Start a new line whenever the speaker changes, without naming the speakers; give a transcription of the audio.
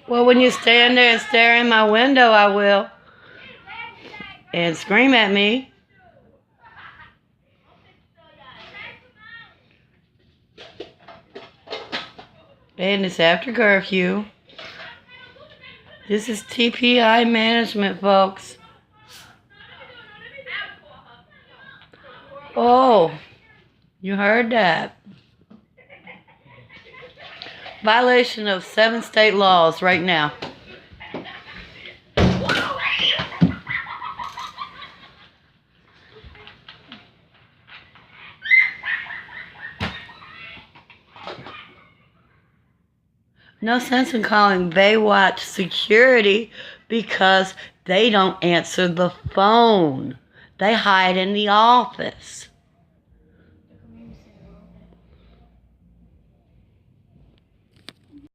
Well, when you stand there and stare in my window, I will. And scream at me. And it's after curfew. This is TPI management, folks. Oh, you heard that. Violation of 7 state laws right now. No sense in calling Baywatch security because they don't answer the phone. They hide in the office.